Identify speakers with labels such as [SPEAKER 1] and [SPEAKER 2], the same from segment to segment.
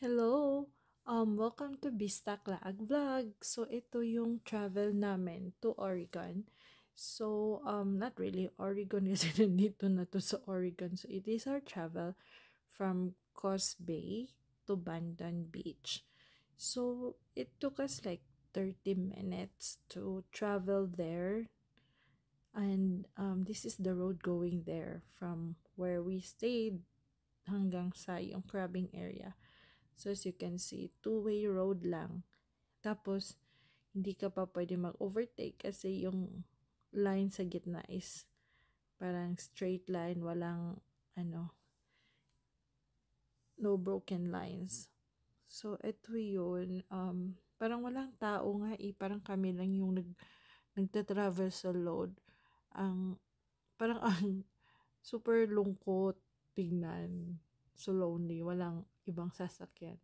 [SPEAKER 1] Hello! Welcome to Bistaklag Vlog. So, ito yung travel namin to Oregon. So, not really Oregon kasi nandito na to sa Oregon. So, it is our travel from Coast Bay to Bandon Beach. So, it took us like 30 minutes to travel there. And this is the road going there from where we stayed hanggang sa yung crabbing area. So, as you can see, two-way road lang. Tapos, hindi ka pa pwede mag-overtake kasi yung line sa gitna is parang straight line, walang, no broken lines. So, ito yun. Parang walang tao nga parang kami lang yung nagta-travel sa load. Parang ang super lungkot tignan. So lonely, walang ibang sasakyan.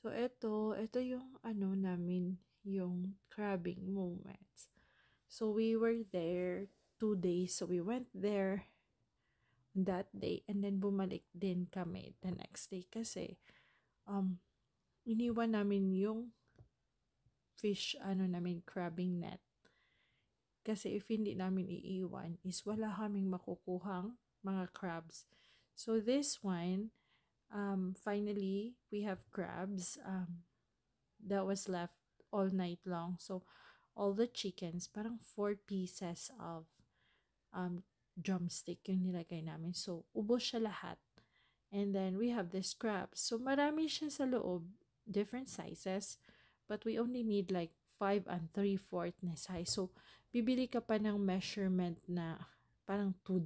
[SPEAKER 1] So, ito yung namin, yung crabbing moments. So, we were there 2 days. So, we went there that day and then bumalik din kami the next day kasi um, iniwan namin yung fish, namin, crabbing net. Kasi if hindi namin iiwan is wala kaming makukuhang mga crabs. So, this one, finally, we have crabs. That was left all night long. So, all the chickens, parang 4 pieces of drumstick yung nilagay namin. So, ubos siya lahat. And then, we have this crabs. So, marami siya sa loob, different sizes. But we only need like 5 and 3/4 na size. So, bibili ka pa ng measurement na parang $2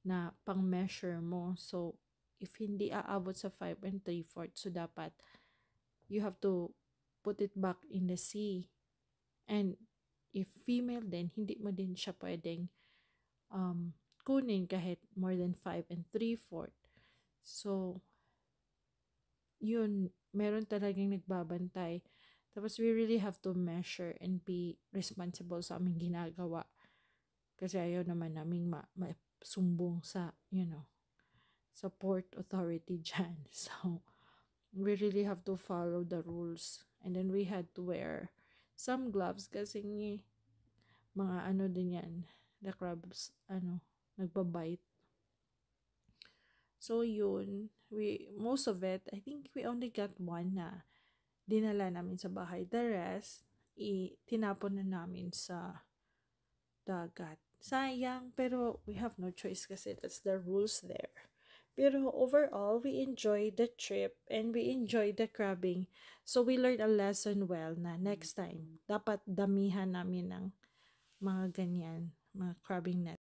[SPEAKER 1] na pang measure mo. So, if hindi aabot sa 5 and 3/4, so dapat you have to put it back in the sea. And if female din, hindi mo din siya pwedeng kunin kahit more than 5 and 3/4. So, yun, meron talagang nagbabantay. Tapos, we really have to measure and be responsible sa aming ginagawa. Kasi ayaw naman naming sumbong sa, sa port authority dyan. So, we really have to follow the rules. And then we had to wear some gloves kasi mga din yan, the crabs, nagbabite. So, yun, most of it, I think we only got one na dinala namin sa bahay. The rest, tinapon na namin sa dagat. Sayang, pero we have no choice kasi that's the rules there. Pero overall, we enjoyed the trip and we enjoyed the crabbing. So, we learned a lesson well na next time, dapat damihan namin ng mga ganyan, mga crabbing net.